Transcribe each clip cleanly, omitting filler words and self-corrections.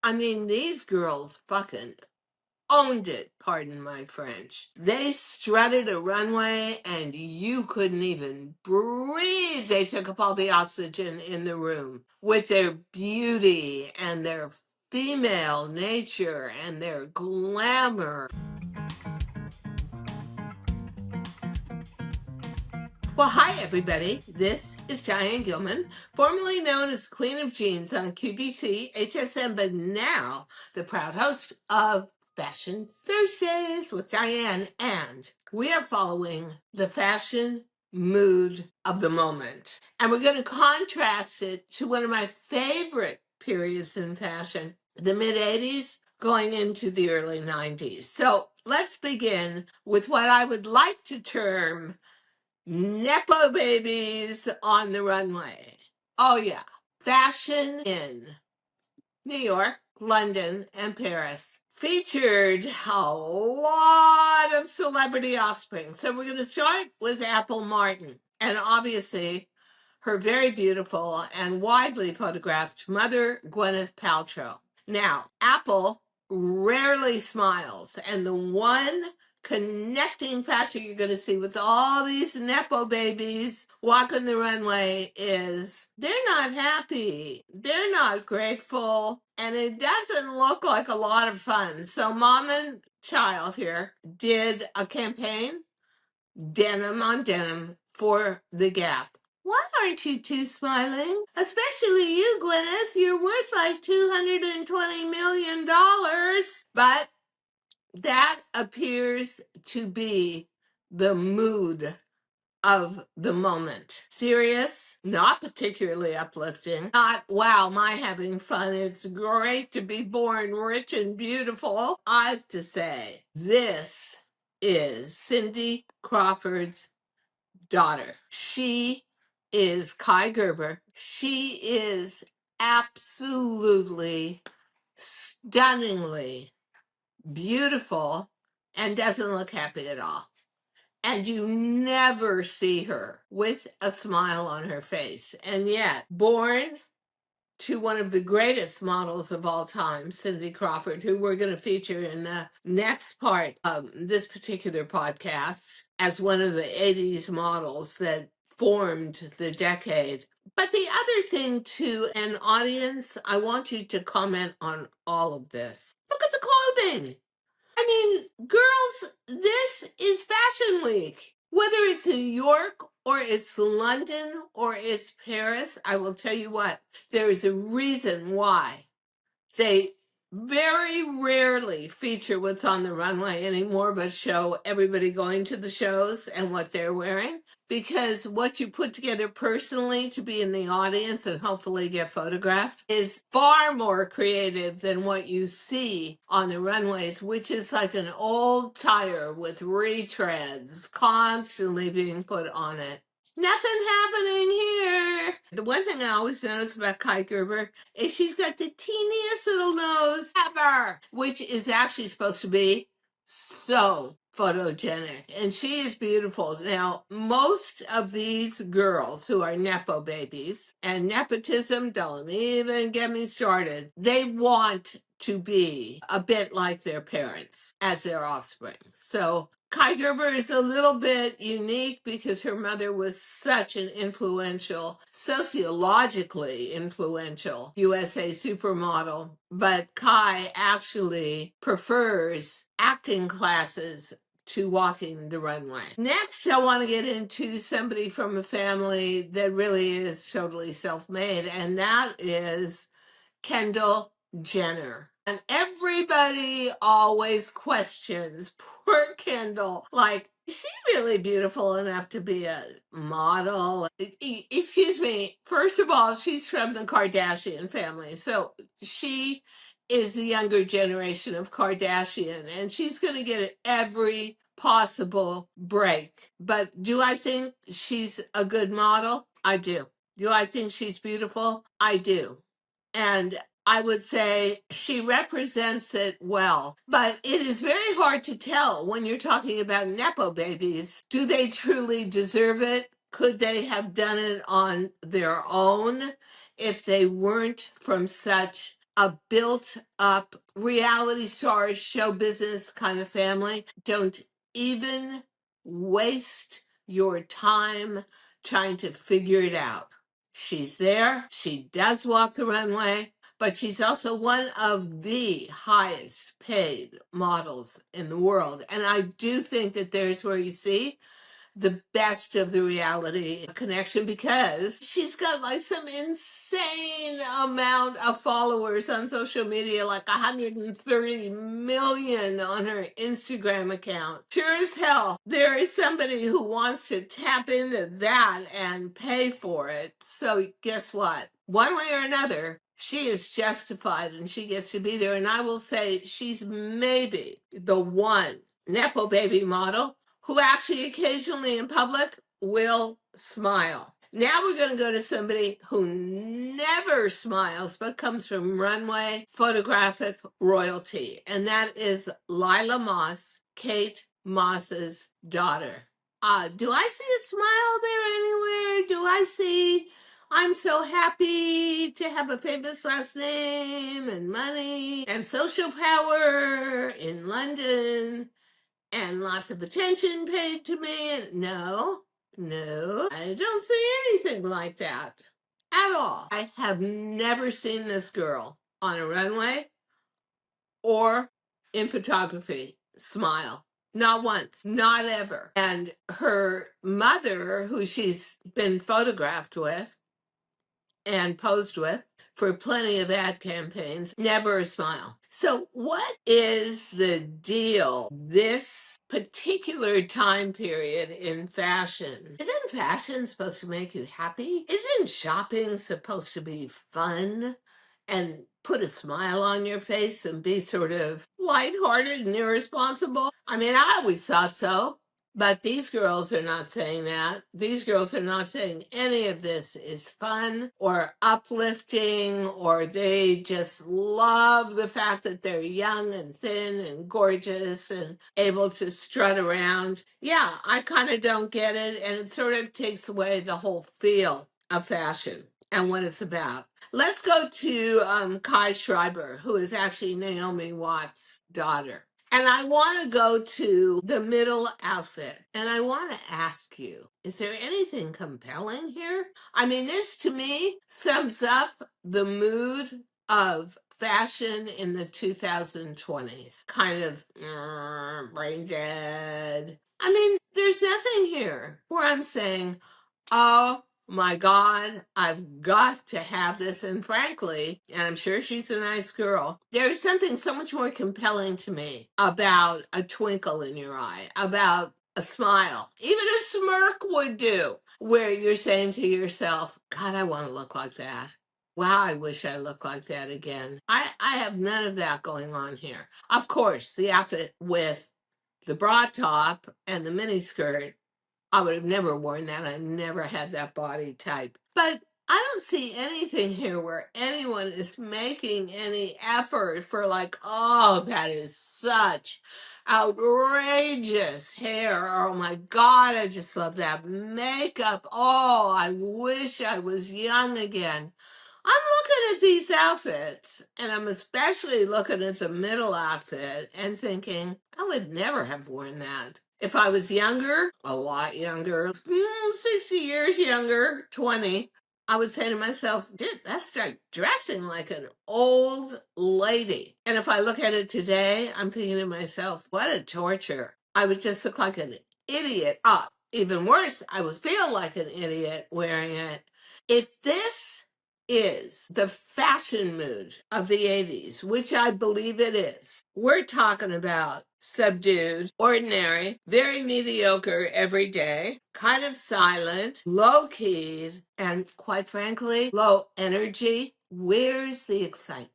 I mean, these girls fucking owned it, pardon my French. They strutted a runway and you couldn't even breathe. They took up all the oxygen in the room with their beauty and their female nature and their glamour. Well, hi, everybody. This is Diane Gilman, formerly known as Queen of Jeans on QVC, HSN, but now the proud host of Fashion Thursdays with Diane. And we are following the fashion mood of the moment. And we're going to contrast it to one of my favorite periods in fashion, the mid-'80s going into the early 90s. So let's begin with what I would like to term Nepo babies on the runway. Oh, yeah. Fashion in New York, London, and Paris featured a lot of celebrity offspring. So we're going to start with Apple Martin. And obviously, her very beautiful and widely photographed mother, Gwyneth Paltrow. Now, Apple rarely smiles. And the one connecting factor you're going to see with all these Nepo babies walking the runway is they're not happy. They're not grateful. And it doesn't look like a lot of fun. So mom and child here did a campaign, denim on denim, for the Gap. Why aren't you two smiling? Especially you, Gwyneth. You're worth like $220 million. But that appears to be the mood of the moment. Serious, not particularly uplifting, not, wow, my having fun. It's great to be born rich and beautiful. I have to say, this is Cindy Crawford's daughter. She is Kai Gerber. She is absolutely stunningly beautiful and doesn't look happy at all. And you never see her with a smile on her face. And yet, born to one of the greatest models of all time, Cindy Crawford, who we're going to feature in the next part of this particular podcast as one of the 80s models that formed the decade. But the other thing to an audience, I want you to comment on all of this. Look at the clothing. I mean, girls, this is Fashion Week. Whether it's New York or it's London or it's Paris, I will tell you what, there is a reason why they very rarely feature what's on the runway anymore, but show everybody going to the shows and what they're wearing. Because what you put together personally to be in the audience and hopefully get photographed is far more creative than what you see on the runways, which is like an old tire with retreads constantly being put on it. Nothing happening here. The one thing I always notice about Kai Gerber is she's got the teeniest little nose ever, which is actually supposed to be so photogenic. And she is beautiful. Now, most of these girls who are Nepo babies, and nepotism, don't even get me started, they want to be a bit like their parents as their offspring. So Kai Gerber is a little bit unique because her mother was such an influential, sociologically influential USA supermodel. But Kai actually prefers acting classes to walking the runway. Next, I want to get into somebody from a family that really is totally self-made, and that is Kendall Jenner. And everybody always questions poor Kendall, like, is she really beautiful enough to be a model? Excuse me. First of all, she's from the Kardashian family. So she is the younger generation of Kardashian, and she's going to get every possible break. But do I think she's a good model? I do. Do I think she's beautiful? I do. And I would say she represents it well. But it is very hard to tell when you're talking about Nepo babies. Do they truly deserve it? Could they have done it on their own if they weren't from such a built up reality star show business kind of family. Don't even waste your time trying to figure it out. She's there. She does walk the runway, but she's also one of the highest paid models in the world. And I do think that there's where you see the best of the reality connection, because she's got like some insane amount of followers on social media, like 130 million on her Instagram account. Sure as hell, there is somebody who wants to tap into that and pay for it. So guess what? One way or another, she is justified and she gets to be there. And I will say she's maybe the one Nepo Baby model who actually occasionally in public will smile. Now we're going to go to somebody who never smiles but comes from runway photographic royalty, and that is Lila Moss, Kate Moss's daughter. Do I see a smile there anywhere? Do I see I'm so happy to have a famous last name and money and social power in London and lots of attention paid to me? No, no, I don't see anything like that at all. I have never seen this girl on a runway or in photography smile. Not once, not ever. And her mother, who she's been photographed with and posed with for plenty of ad campaigns, never a smile. So what is the deal this particular time period in fashion? Isn't fashion supposed to make you happy? Isn't shopping supposed to be fun and put a smile on your face and be sort of lighthearted and irresponsible? I mean, I always thought so. But these girls are not saying that. These girls are not saying any of this is fun or uplifting, or they just love the fact that they're young and thin and gorgeous and able to strut around. Yeah, I kind of don't get it. And it sort of takes away the whole feel of fashion and what it's about. Let's go to Kai Schreiber, who is actually Naomi Watts' daughter. And I want to go to the middle outfit. And I want to ask you, is there anything compelling here? I mean, this to me sums up the mood of fashion in the 2020s. Kind of brain dead. I mean, there's nothing here where I'm saying, oh my God, I've got to have this. And frankly, and I'm sure she's a nice girl, there's something so much more compelling to me about a twinkle in your eye, about a smile. Even a smirk would do, where you're saying to yourself, God, I want to look like that. Wow, I wish I looked like that again. I have none of that going on here. Of course, the outfit with the bra top and the mini skirt, I would have never worn that. I never had that body type. But I don't see anything here where anyone is making any effort for like, oh, that is such outrageous hair. Oh my God, I just love that makeup. Oh, I wish I was young again. I'm looking at these outfits, and I'm especially looking at the middle outfit and thinking, I would never have worn that. If I was younger, a lot younger, 60 years younger, 20, I would say to myself, dude, that's like dressing like an old lady. And if I look at it today, I'm thinking to myself, what a torture. I would just look like an idiot. Even worse, I would feel like an idiot wearing it. If this is the fashion mood of the 80s, which I believe it is, we're talking about subdued, ordinary, very mediocre every day, kind of silent, low keyed, and quite frankly, low energy. Where's the excitement?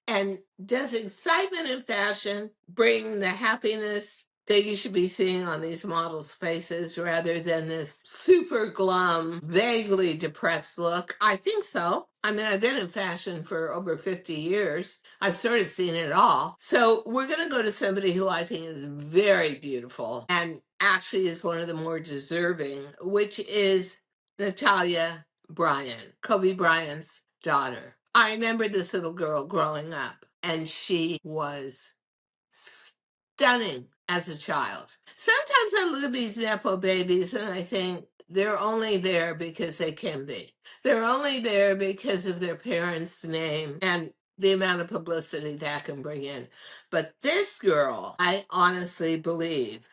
And does excitement in fashion bring the happiness that you should be seeing on these models' faces rather than this super glum, vaguely depressed look? I think so. I mean, I've been in fashion for over 50 years. I've sort of seen it all. So we're going to go to somebody who I think is very beautiful and actually is one of the more deserving, which is Natalia Bryan, Kobe Bryant's daughter. I remember this little girl growing up, and she was stunning as a child. Sometimes I look at these Nepo babies and I think they're only there because they can be. They're only there because of their parents' name and the amount of publicity that can bring in. But this girl, I honestly believe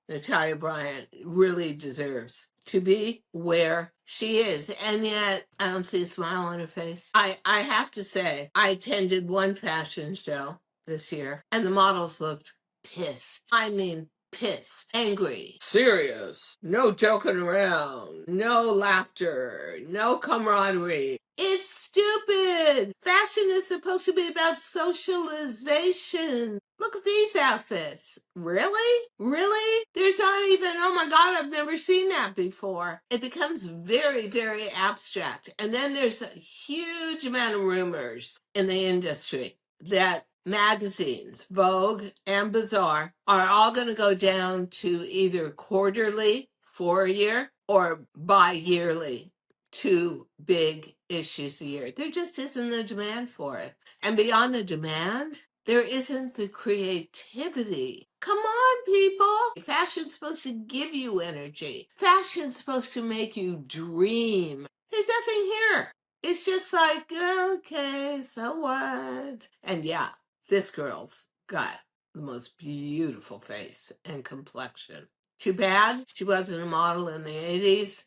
Natalia Bryant really deserves to be where she is. And yet I don't see a smile on her face. I have to say, I attended one fashion show this year and the models looked pissed. I mean, pissed, angry, serious, no joking around, no laughter, no camaraderie. It's stupid. Fashion is supposed to be about socialization. Look at these outfits. Really? Really? There's not even, oh my God, I've never seen that before. It becomes very, very abstract. And then there's a huge amount of rumors in the industry that magazines, Vogue and Bazaar, are all going to go down to either quarterly for a year or bi-yearly, 2 big issues a year. There just isn't the demand for it. And beyond the demand, there isn't the creativity. Come on, people. Fashion's supposed to give you energy. Fashion's supposed to make you dream. There's nothing here. It's just like, okay, so what? And yeah, this girl's got the most beautiful face and complexion. Too bad she wasn't a model in the 80s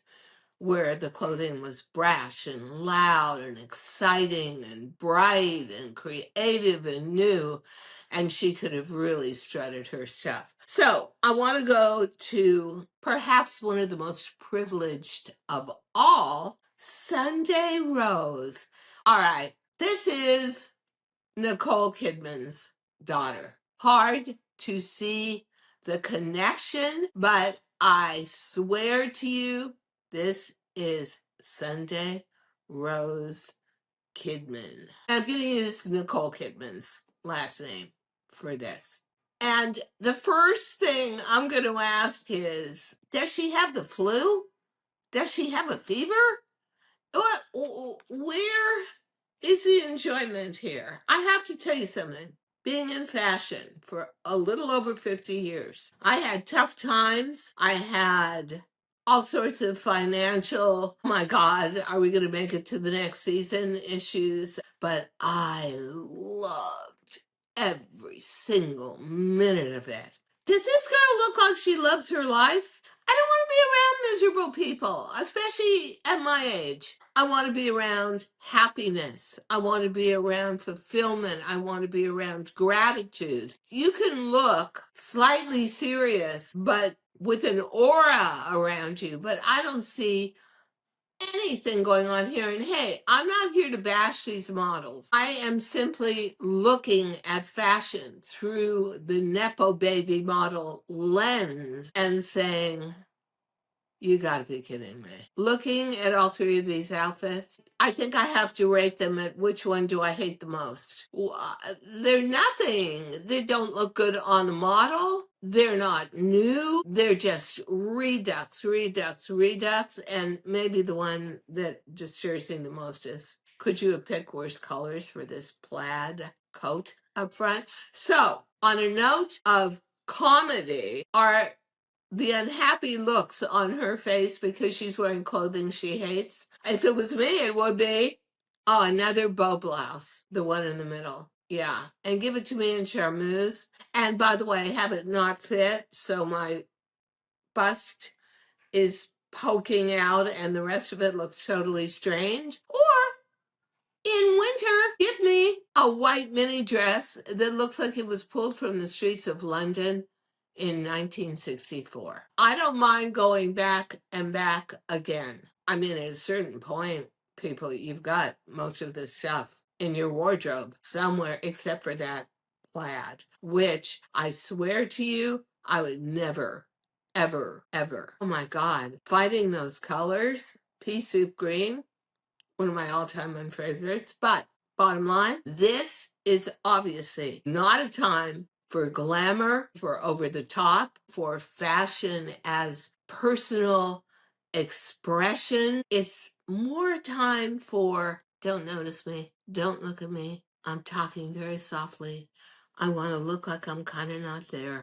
where the clothing was brash and loud and exciting and bright and creative and new, and she could have really strutted her stuff. So I want to go to perhaps one of the most privileged of all, Sunday Rose. All right, this is Nicole Kidman's daughter. Hard to see the connection, but I swear to you, this is Sunday Rose Kidman. I'm going to use Nicole Kidman's last name for this. And the first thing I'm going to ask is, does she have the flu? Does she have a fever? Where is the enjoyment here? I have to tell you something. Being in fashion for a little over 50 years, I had tough times. I had all sorts of financial, oh my God, are we going to make it to the next season issues? But I loved every single minute of it. Does this girl look like she loves her life? I don't want to be around miserable people, especially at my age. I want to be around happiness. I want to be around fulfillment. I want to be around gratitude. You can look slightly serious, but with an aura around you, but I don't see anything going on here. And hey, I'm not here to bash these models. I am simply looking at fashion through the Nepo Baby model lens and saying, you gotta be kidding me. Looking at all 3 of these outfits, I think I have to rate them at which one do I hate the most. They're nothing. They don't look good on a model. They're not new. They're just redux. And maybe the one that disturbs me the most is, could you have picked worse colors for this plaid coat up front? So, on a note of comedy, are the unhappy looks on her face because she's wearing clothing she hates. If it was me, it would be, oh, another bow blouse, the one in the middle. Yeah. And give it to me in charmeuse. And by the way, have it not fit so my bust is poking out and the rest of it looks totally strange. Or in winter, give me a white mini dress that looks like it was pulled from the streets of London in 1964. I don't mind going back and back again. I mean, at a certain point, people, you've got most of this stuff in your wardrobe somewhere except for that plaid, which I swear to you, I would never, ever, ever. Oh my God, fighting those colors, pea soup green, one of my all-time unfavorites. But bottom line, this is obviously not a time for glamour, for over the top, for fashion as personal expression. It's more time for don't notice me, Don't look at me. I'm talking very softly. I want to look like I'm kind of not there.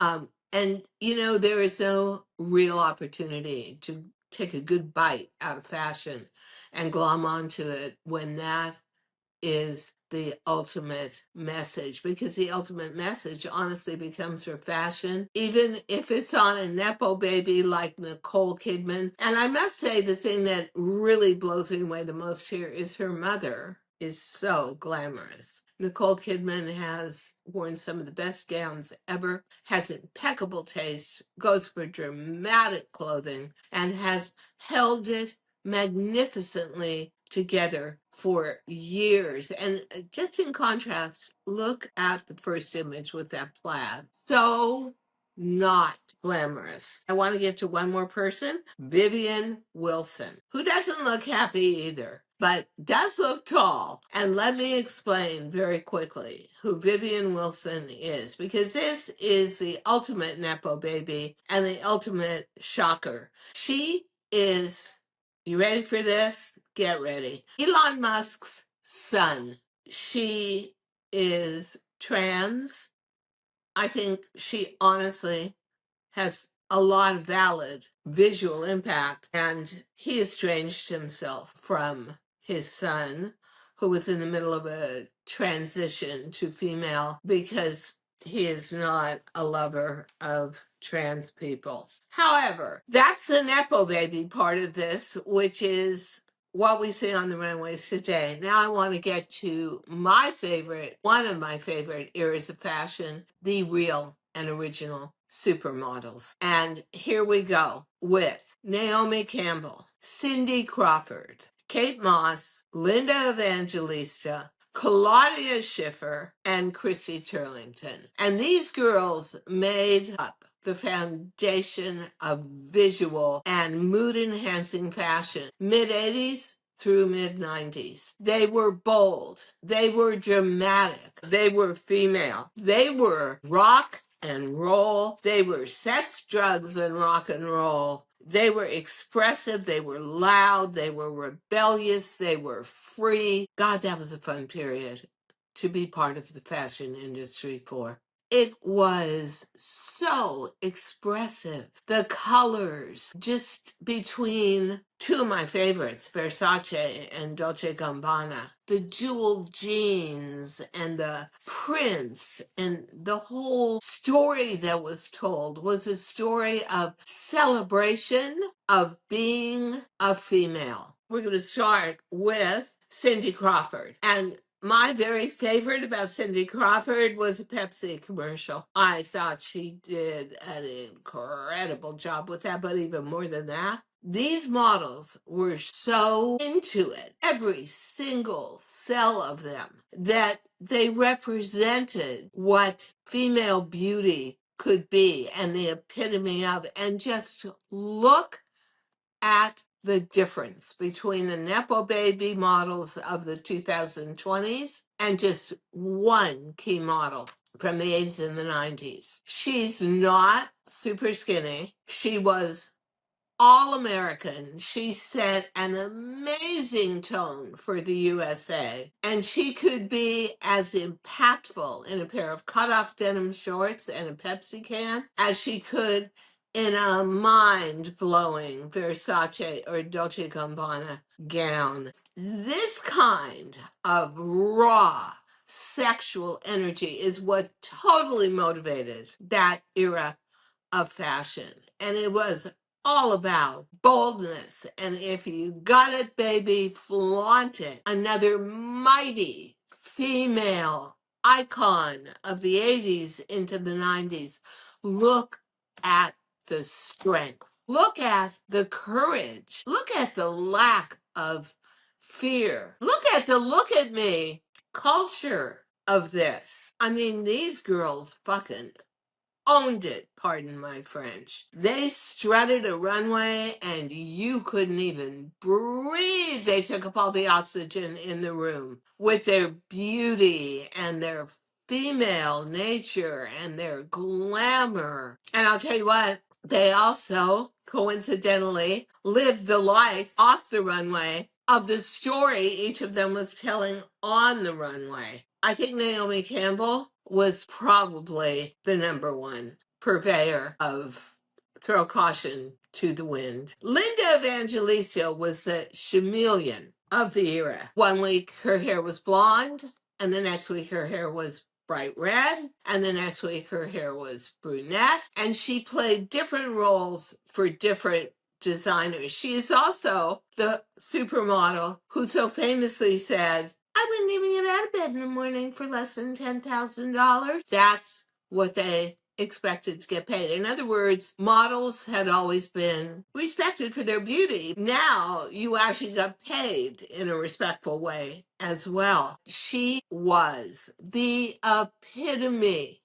And there is no real opportunity to take a good bite out of fashion and glom onto it when that is the ultimate message, because the ultimate message honestly becomes her fashion, even if it's on a Nepo baby like Nicole Kidman. And I must say, the thing that really blows me away the most here is her mother is so glamorous. Nicole Kidman has worn some of the best gowns ever, has impeccable taste, goes for dramatic clothing, and has held it magnificently together for years. And just in contrast, look at the first image with that plaid. So not glamorous. I want to get to one more person, Vivian Wilson, who doesn't look happy either, but does look tall. And let me explain very quickly who Vivian Wilson is, because this is the ultimate Nepo baby and the ultimate shocker. She is, you ready for this? Get ready. Elon Musk's son. She is trans. I think she honestly has a lot of valid visual impact, and he estranged himself from his son, who was in the middle of a transition to female, because he is not a lover of trans people. However, that's the Nepo baby part of this, which is what we see on the runways today. Now I want to get to my favorite, one of my favorite eras of fashion, the real and original supermodels. And here we go with Naomi Campbell, Cindy Crawford, Kate Moss, Linda Evangelista, Claudia Schiffer, and Chrissy Turlington. And these girls made up the foundation of visual and mood enhancing fashion, mid 80s through mid 90s. They were bold, they were dramatic, they were female, they were rock and roll, they were sex, drugs, and rock and roll. They were expressive, they were loud, they were rebellious, they were free. God, that was a fun period to be part of the fashion industry for. It was so expressive. The colors, just between two of my favorites, Versace and Dolce Gabbana, the jeweled jeans and the prints, and the whole story that was told was a story of celebration of being a female. We're going to start with Cindy Crawford. And my very favorite about Cindy Crawford was a Pepsi commercial. I thought she did an incredible job with that, but even more than that, these models were so into it, every single cell of them, that they represented what female beauty could be and the epitome of. And just look at the difference between the Nepo baby models of the 2020s and just one key model from the 80s and the 90s. She's not super skinny. She was all American. She set an amazing tone for the USA, and she could be as impactful in a pair of cutoff denim shorts and a Pepsi can as she could in a mind-blowing Versace or Dolce Gabbana gown. This kind of raw sexual energy is what totally motivated that era of fashion. And it was all about boldness. And if you got it, baby, flaunt it. Another mighty female icon of the 80s into the 90s. Look at the strength. Look at the courage. Look at the lack of fear. Look at me culture of this. I mean, these girls fucking owned it, pardon my French. They strutted a runway and you couldn't even breathe. They took up all the oxygen in the room with their beauty and their female nature and their glamour. And I'll tell you what, they also coincidentally lived the life off the runway of the story each of them was telling on the runway. I think Naomi Campbell was probably the number one purveyor of throw caution to the wind. Linda Evangelista was the chameleon of the era. One week her hair was blonde, and the next week her hair was bright red, and the next week her hair was brunette, and she played different roles for different designers. She is also the supermodel who so famously said, I wouldn't even get out of bed in the morning for less than $10,000. That's what they expected to get paid. In other words, models had always been respected for their beauty. Now you actually got paid in a respectful way as well. She was the epitome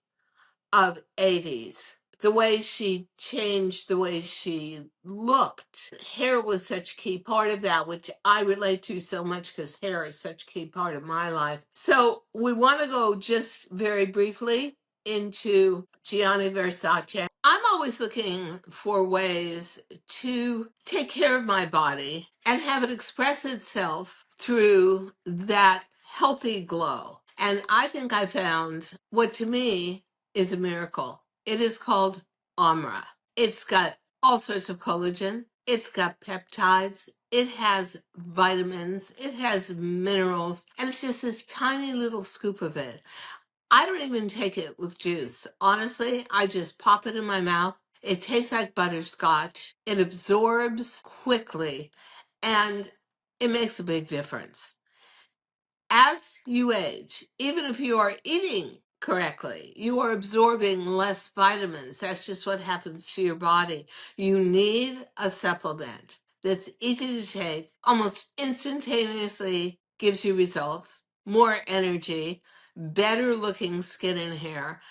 of 80s. The way she changed, the way she looked. Hair was such a key part of that, which I relate to so much because hair is such a key part of my life. So we want to go just very briefly into Gianni Versace. I'm always looking for ways to take care of my body and have it express itself through that healthy glow. And I think I found what to me is a miracle. It is called Amra. It's got all sorts of collagen. It's got peptides. It has vitamins. It has minerals. And it's just this tiny little scoop of it. I don't even take it with juice. Honestly, I just pop it in my mouth. It tastes like butterscotch. It absorbs quickly and it makes a big difference. As you age, even if you are eating correctly, you are absorbing less vitamins. That's just what happens to your body. You need a supplement that's easy to take, almost instantaneously gives you results, more energy, better looking skin and hair,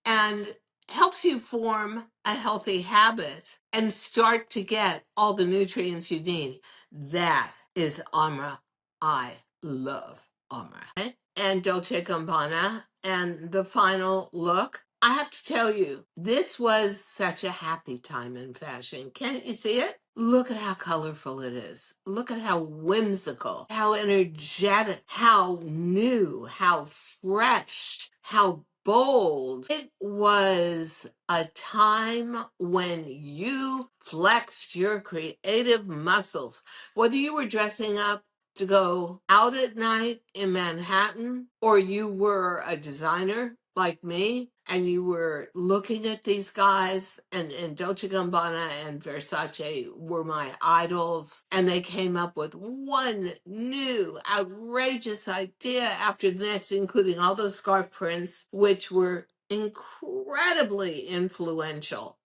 and helps you form a healthy habit and start to get all the nutrients you need. That is Amra. I love Amra. And Dolce Gabbana. And the final look. I have to tell you, this was such a happy time in fashion. Can't you see it? Look at how colorful it is. Look at how whimsical, how energetic, how new, how fresh, how bold. It was a time when you flexed your creative muscles. Whether you were dressing up to go out at night in Manhattan, or you were a designer like me, and you were looking at these guys, and Dolce Gabbana and Versace were my idols, and they came up with one new outrageous idea after the next, including all those scarf prints, which were incredibly influential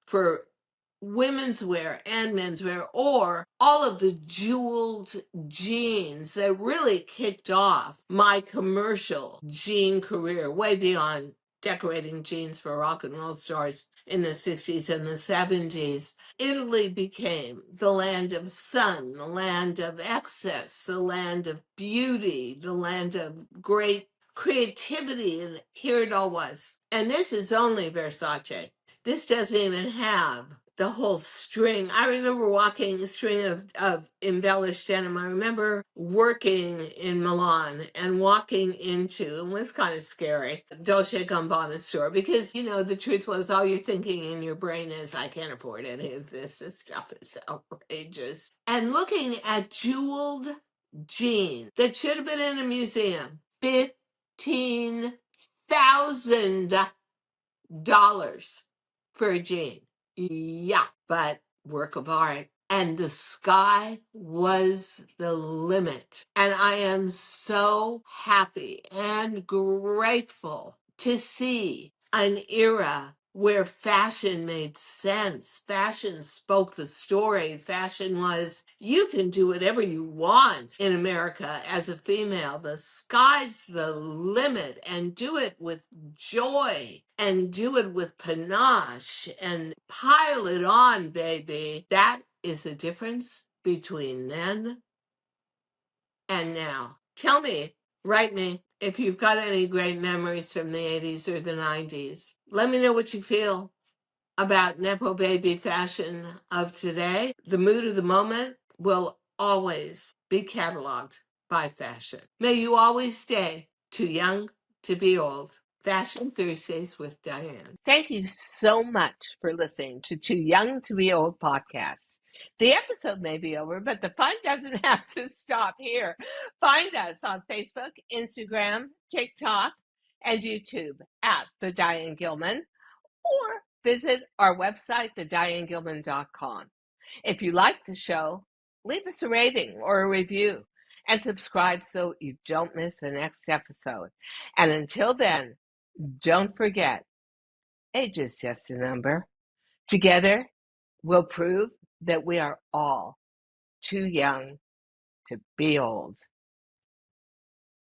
for women's wear and men's wear, or all of the jeweled jeans that really kicked off my commercial jean career way beyond decorating jeans for rock and roll stars in the 60s and the 70s. Italy became the land of sun, the land of excess, the land of beauty, the land of great creativity, and here it all was. And this is only Versace. This doesn't even have the whole string. I remember walking a string of embellished denim. I remember working in Milan and walking into, and it was kind of scary, Dolce & Gabbana store, because, you know, the truth was all you're thinking in your brain is, I can't afford any of this. This stuff is outrageous. And looking at jeweled jeans that should have been in a museum, $15,000 for a jean. Yeah, but work of art. And the sky was the limit. And I am so happy and grateful to see an era where fashion made sense. Fashion spoke the story. Fashion was, you can do whatever you want in America as a female. The sky's the limit, and do it with joy and do it with panache and pile it on, baby. That is the difference between then and now. Tell me, write me, if you've got any great memories from the 80s or the 90s. Let me know what you feel about Nepo Baby fashion of today. The mood of the moment will always be cataloged by fashion. May you always stay too young to be old. Fashion Thursdays with Diane. Thank you so much for listening to Too Young to Be Old podcast. The episode may be over, but the fun doesn't have to stop here. Find us on Facebook, Instagram, TikTok, and YouTube at The Diane Gilman, or visit our website, thedianegilman.com. If you like the show, leave us a rating or a review and subscribe so you don't miss the next episode. And until then, don't forget, age is just a number. Together, we'll prove that we are all too young to be old.